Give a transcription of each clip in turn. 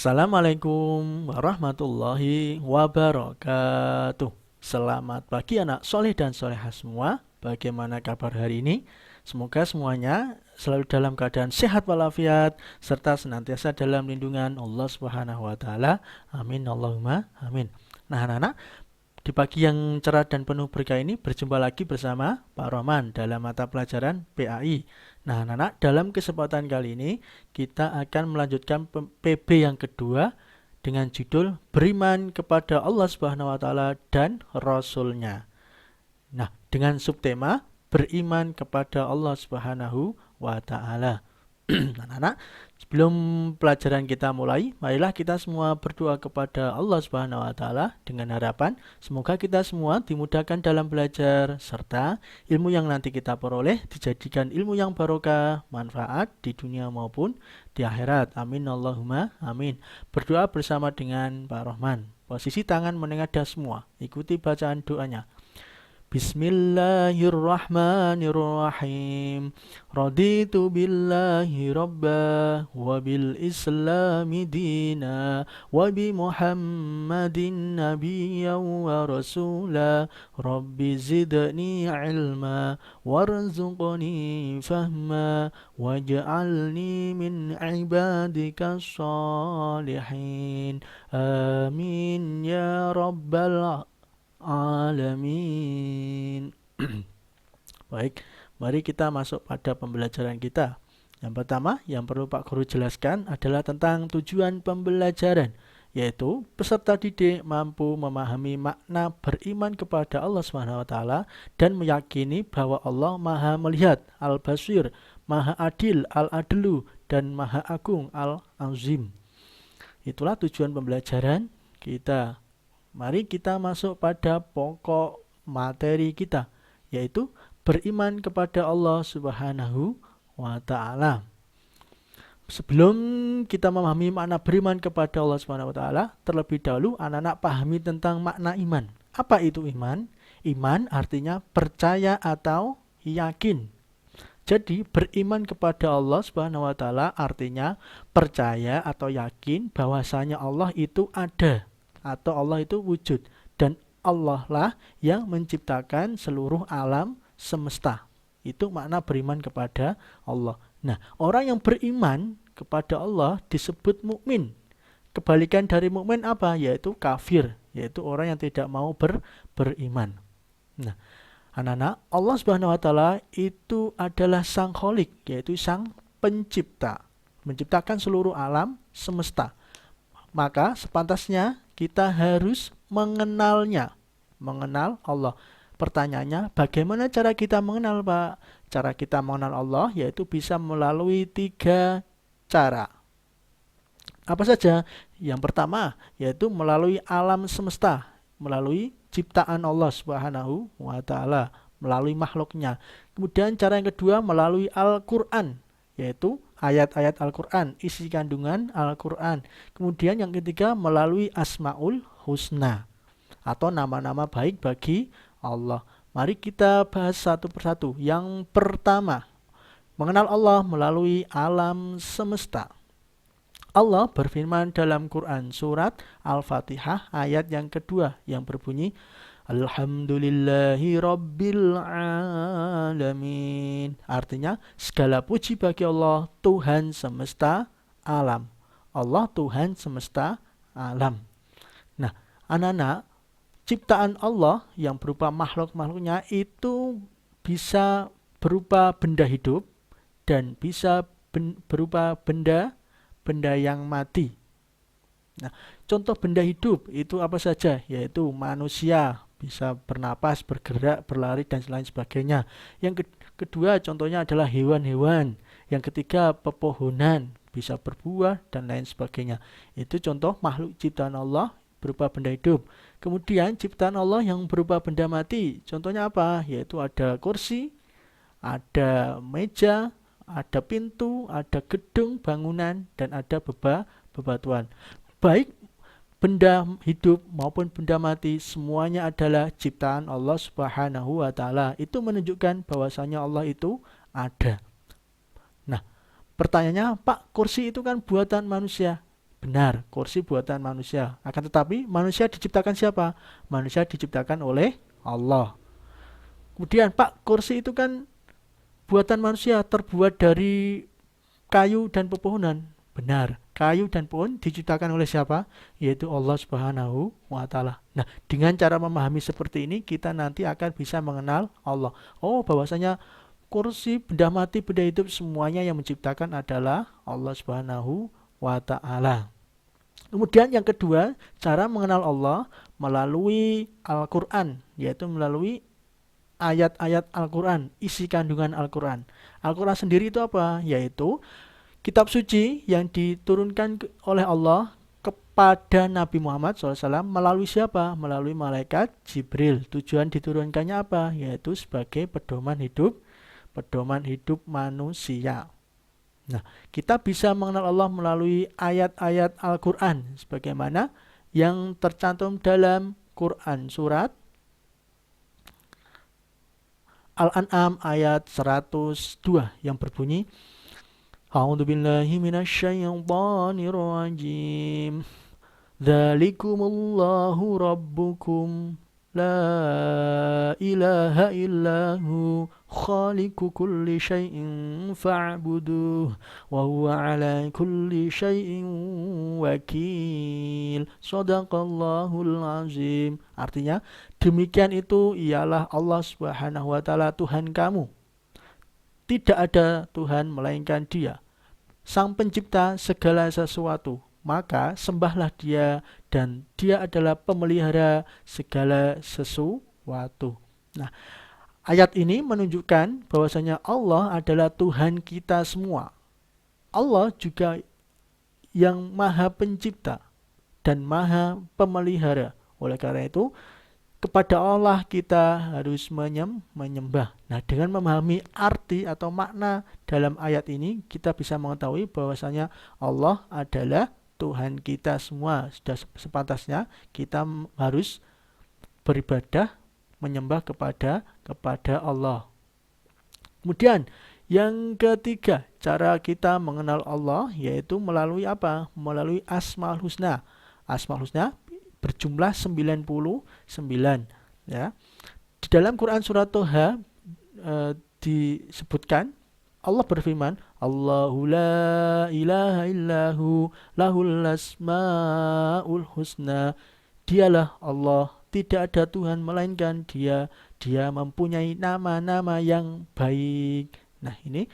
Assalamualaikum warahmatullahi wabarakatuh. Selamat pagi anak soleh dan solehah semua. Bagaimana kabar hari ini? Semoga semuanya selalu dalam keadaan sehat walafiat serta senantiasa dalam lindungan Allah Subhanahu wa taala. Amin Allahumma amin. Nah, anak-anak, di pagi yang cerah dan penuh berkah ini berjumpa lagi bersama Pak Rohman dalam mata pelajaran PAI. Nah, anak-anak, dalam kesempatan kali ini kita akan melanjutkan PB yang kedua dengan judul Beriman kepada Allah Subhanahu wa taala dan Rasul-Nya. Nah, dengan subtema Beriman kepada Allah Subhanahu wa taala. Anak-anak, sebelum pelajaran kita mulai, marilah kita semua berdoa kepada Allah Subhanahu wa taala dengan harapan semoga kita semua dimudahkan dalam belajar serta ilmu yang nanti kita peroleh dijadikan ilmu yang barokah, manfaat di dunia maupun di akhirat. Amin Allahumma amin. Berdoa bersama dengan Pak Rohman. Posisi tangan menengadah semua. Ikuti bacaan doanya. Bismillahirrahmanirrahim. Raditu billahi rabba wa bil islami dina wa bi Muhammadin nabiyyan wa rasula. Rabbi zidni ilma warzuqni fahma waj'alni min ibadika salihin. Amin ya rabbal alamin. Baik, mari kita masuk pada pembelajaran kita. Yang pertama, yang perlu Pak Guru jelaskan adalah tentang tujuan pembelajaran, yaitu peserta didik mampu memahami makna beriman kepada Allah Subhanahu wa taala dan meyakini bahwa Allah Maha Melihat, Al-Basir, Maha Adil, Al-Adlu, dan Maha Agung, Al-Azim. Itulah tujuan pembelajaran kita. Mari kita masuk pada pokok materi kita, yaitu beriman kepada Allah Subhanahu wa taala. Sebelum kita memahami makna beriman kepada Allah Subhanahu wa taala, terlebih dahulu anak-anak pahami tentang makna iman. Apa itu iman? Iman artinya percaya atau yakin. Jadi beriman kepada Allah Subhanahu wa taala artinya percaya atau yakin bahwasanya Allah itu ada atau Allah itu wujud dan Allah lah yang menciptakan seluruh alam semesta. Itu makna beriman kepada Allah. Nah, orang yang beriman kepada Allah disebut mukmin. Kebalikan dari mukmin apa? Yaitu kafir, yaitu orang yang tidak mau beriman. Nah, anak-anak, Allah Subhanahu wa taala itu adalah Sang Kholik, yaitu Sang Pencipta, menciptakan seluruh alam semesta. Maka sepantasnya kita harus mengenalnya, mengenal Allah. Pertanyaannya, bagaimana cara kita mengenal, Pak? Cara kita mengenal Allah yaitu bisa melalui 3 cara. Apa saja? Yang pertama yaitu melalui alam semesta, melalui ciptaan Allah Subhanahu wa taala, melalui makhluknya. Kemudian cara yang kedua melalui Al-Qur'an, yaitu ayat-ayat Al-Quran, isi kandungan Al-Quran. Kemudian yang ketiga melalui Asmaul Husna atau nama-nama baik bagi Allah. Mari kita bahas satu persatu. Yang pertama, mengenal Allah melalui alam semesta. Allah berfirman dalam Quran surat Al-Fatihah ayat yang kedua yang berbunyi Alhamdulillahi Rabbil Alamin. Artinya segala puji bagi Allah Tuhan semesta alam. Allah Tuhan semesta alam. Nah, anak-anak, ciptaan Allah yang berupa makhluk-makhluknya itu bisa berupa benda hidup dan bisa berupa benda yang mati. Nah, contoh benda hidup itu apa saja? Yaitu manusia, bisa bernapas, bergerak, berlari, dan lain sebagainya. Yang kedua contohnya adalah hewan-hewan. Yang ketiga pepohonan, bisa berbuah, dan lain sebagainya. Itu contoh makhluk ciptaan Allah berupa benda hidup. Kemudian ciptaan Allah yang berupa benda mati. Contohnya apa? Yaitu ada kursi, ada meja, ada pintu, ada gedung, bangunan, dan ada bebatuan. Baik benda hidup maupun benda mati semuanya adalah ciptaan Allah Subhanahu wa taala. Itu menunjukkan bahwasanya Allah itu ada. Nah, pertanyaannya, Pak, kursi itu kan buatan manusia. Benar, kursi buatan manusia. Akan tetapi manusia diciptakan siapa? Manusia diciptakan oleh Allah. Kemudian Pak, kursi itu kan buatan manusia, terbuat dari kayu dan pepohonan. Benar, kayu dan pohon diciptakan oleh siapa? Yaitu Allah Subhanahu wa taala. Nah, dengan cara memahami seperti ini kita nanti akan bisa mengenal Allah. Oh, bahwasanya kursi, benda mati, benda hidup semuanya yang menciptakan adalah Allah Subhanahu wa taala. Kemudian yang kedua, cara mengenal Allah melalui Al-Qur'an, yaitu melalui ayat-ayat Al-Quran, isi kandungan Al-Quran. Al-Quran sendiri itu apa? Yaitu kitab suci yang diturunkan oleh Allah kepada Nabi Muhammad SAW melalui siapa? Melalui malaikat Jibril. Tujuan diturunkannya apa? Yaitu sebagai pedoman hidup manusia. Nah, kita bisa mengenal Allah melalui ayat-ayat Al-Quran sebagaimana yang tercantum dalam Quran surat Al-An'am ayat 102 yang berbunyi, A'udzu billahi minasyaitonir rajim. Dzalikumullahu rabbukum la ilaha illahu khaliqu kulli syai'in fa'buduh wa huwa ala kulli syai'in wakil. Shadaqallahul azim. Artinya, demikian itu ialah Allah Subhanahu wa taala Tuhan kamu. Tidak ada Tuhan melainkan Dia, Sang Pencipta segala sesuatu. Maka sembahlah Dia dan Dia adalah pemelihara segala sesuatu. Nah, ayat ini menunjukkan bahwasanya Allah adalah Tuhan kita semua. Allah juga yang Maha Pencipta dan Maha Pemelihara. Oleh karena itu, kepada Allah kita harus menyembah. Nah, dengan memahami arti atau makna dalam ayat ini, kita bisa mengetahui bahwasanya Allah adalah Tuhan kita semua. Sudah sepantasnya kita harus beribadah, menyembah kepada Allah. Kemudian yang ketiga, cara kita mengenal Allah yaitu melalui apa? Melalui Asmaul Husna. Asmaul Husna berjumlah 99 ya. Di dalam Quran surat Toha disebutkan Allah berfirman, Allahu la ilaha illahu lahul asmaul husna. Dialah Allah, tidak ada Tuhan melainkan Dia. Dia mempunyai nama-nama yang baik. Nah, ini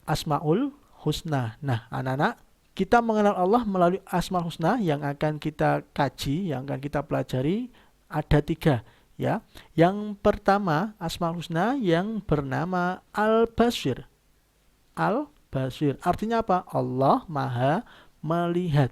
Asmaul Husna. Nah, anak-anak, kita mengenal Allah melalui Asmaul Husna yang akan kita kaji, yang akan kita pelajari ada 3 ya. Yang pertama, Asmaul Husna yang bernama Al-Basir. Al-Basir artinya apa? Allah Maha melihat.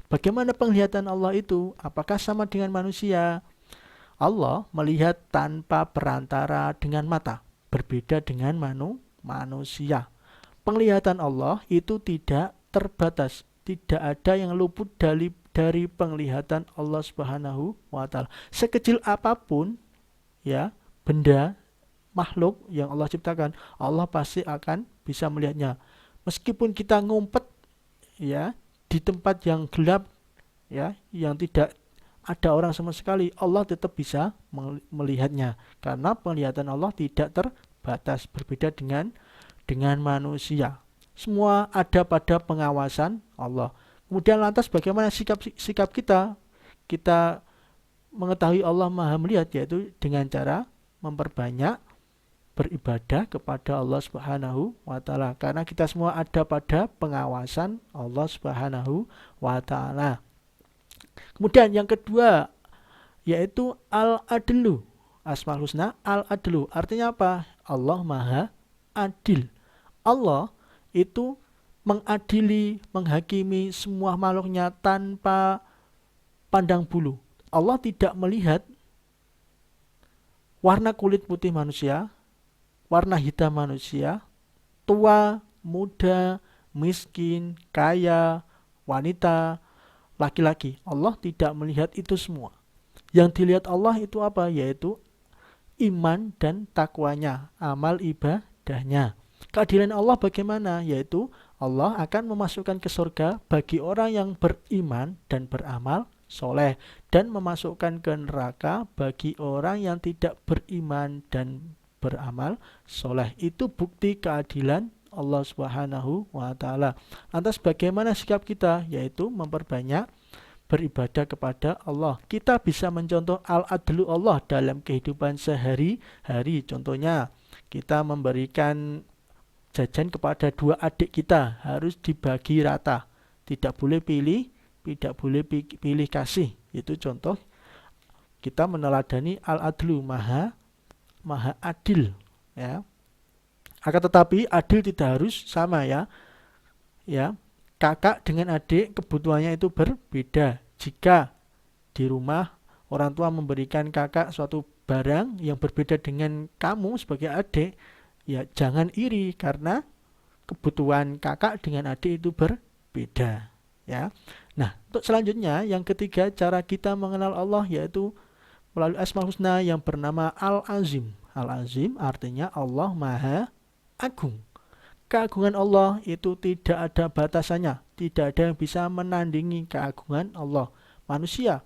Bagaimana penglihatan Allah itu? Apakah sama dengan manusia? Allah melihat tanpa perantara dengan mata, berbeda dengan manusia. Penglihatan Allah itu tidak terbatas, tidak ada yang luput dari penglihatan Allah Subhanahu wa taala. Sekecil apapun ya benda makhluk yang Allah ciptakan, Allah pasti akan bisa melihatnya. Meskipun kita ngumpet ya di tempat yang gelap ya, yang tidak ada orang sama sekali, Allah tetap bisa melihatnya karena penglihatan Allah tidak terbatas, berbeda dengan manusia. Semua ada pada pengawasan Allah. Kemudian lantas bagaimana sikap kita? Kita mengetahui Allah Maha melihat yaitu dengan cara memperbanyak beribadah kepada Allah Subhanahu wa taala karena kita semua ada pada pengawasan Allah Subhanahu wa taala. Kemudian yang kedua yaitu Al-Adlu. Asmaul Husna Al-Adlu artinya apa? Allah Maha adil. Allah itu mengadili, menghakimi semua makhluknya tanpa pandang bulu. Allah tidak melihat warna kulit putih manusia, warna hitam manusia, tua, muda, miskin, kaya, wanita, laki-laki. Allah tidak melihat itu semua. Yang dilihat Allah itu apa? Yaitu iman dan takwanya, amal ibadahnya. Keadilan Allah bagaimana? Yaitu Allah akan memasukkan ke surga bagi orang yang beriman dan beramal soleh, dan memasukkan ke neraka bagi orang yang tidak beriman dan beramal soleh. Itu bukti keadilan Allah Subhanahu wa taala. Lantas bagaimana sikap kita? Yaitu memperbanyak beribadah kepada Allah. Kita bisa mencontoh al-adlu Allah dalam kehidupan sehari-hari. Contohnya, kita memberikan jajan kepada dua adik kita, harus dibagi rata. Tidak boleh pilih, tidak boleh pilih kasih. Itu contoh kita meneladani al-adlu, maha adil, ya. Akan tetapi adil tidak harus sama, ya. Ya, kakak dengan adik kebutuhannya itu berbeda. Jika di rumah orang tua memberikan kakak suatu barang yang berbeda dengan kamu sebagai adik, ya jangan iri karena kebutuhan kakak dengan adik itu berbeda, ya. Nah, untuk selanjutnya yang ketiga, cara kita mengenal Allah yaitu melalui Asmaul Husna yang bernama Al-Azim. Al-Azim artinya Allah Maha Agung. Keagungan Allah itu tidak ada batasannya, tidak ada yang bisa menandingi keagungan Allah. Manusia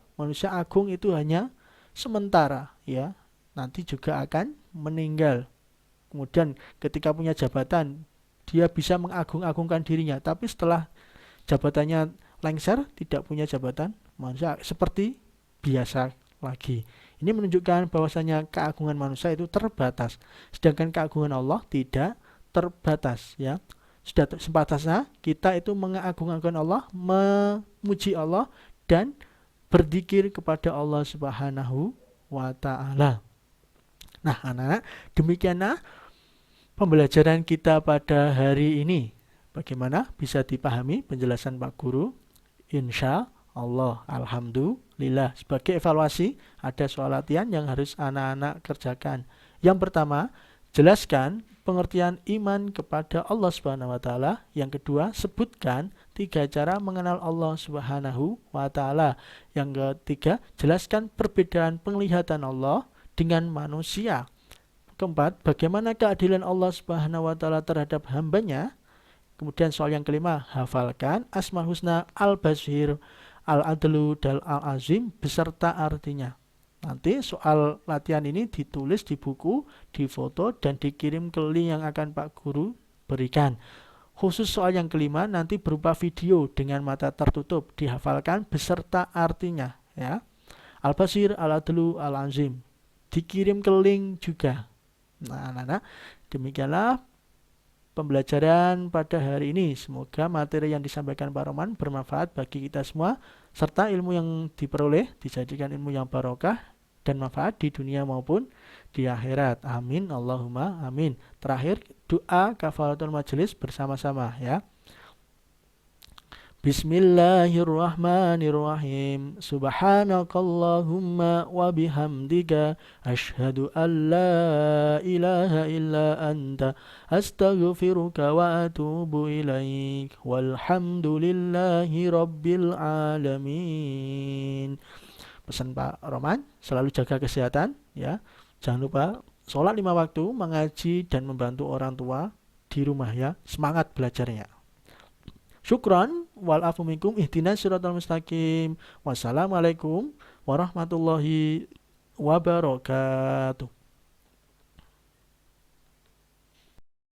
agung itu hanya sementara, ya. Nanti juga akan meninggal. Kemudian ketika punya jabatan, dia bisa mengagung-agungkan dirinya, tapi setelah jabatannya lengser, tidak punya jabatan, manusia seperti biasa lagi. Ini menunjukkan bahwasanya keagungan manusia itu terbatas, sedangkan keagungan Allah tidak terbatas, ya. Sudah sebatasnya kita itu mengagung-agungkan Allah, memuji Allah, dan berzikir kepada Allah Subhanahu wa taala. Nah, anak-anak, demikianlah pembelajaran kita pada hari ini. Bagaimana bisa dipahami penjelasan Pak Guru? Insya Allah, alhamdulillah. Sebagai evaluasi, ada soal latihan yang harus anak-anak kerjakan. Yang pertama, jelaskan pengertian iman kepada Allah Subhanahu wa taala. Yang kedua, sebutkan 3 cara mengenal Allah Subhanahu wa taala. Yang ketiga, jelaskan perbedaan penglihatan Allah dengan manusia. Keempat, bagaimana keadilan Allah Subhanahu wa taala terhadap hambanya. Kemudian soal yang kelima, hafalkan Asmaul Husna, Al-Basir, Al-Adlu, dan Al-Azim beserta artinya. Nanti soal latihan ini ditulis di buku, difoto, dan dikirim ke link yang akan Pak Guru berikan. Khusus soal yang kelima nanti berupa video dengan mata tertutup, dihafalkan beserta artinya, ya. Al-Basir, Al-Adlu, Al-Azim. Dikirim ke link juga. Nah, anak-anak, demikianlah pembelajaran pada hari ini. Semoga materi yang disampaikan Pak Roman bermanfaat bagi kita semua, serta ilmu yang diperoleh dijadikan ilmu yang barokah dan manfaat di dunia maupun di akhirat. Amin, Allahumma amin. Terakhir, doa kafaratul majelis bersama-sama, ya. Bismillahirrahmanirrahim. Subhanakallahumma wa bihamdika asyhadu an la ilaha illa anta astaghfiruka wa atubu ilaik. Walhamdulillahi rabbil alamin. Pesan Pak Roman, selalu jaga kesehatan, ya. Jangan lupa sholat 5 waktu, mengaji dan membantu orang tua di rumah, ya. Semangat belajarnya. Syukran wal afu minkum, ihdinas siratal mustaqim. Wassalamualaikum warahmatullahi wabarakatuh.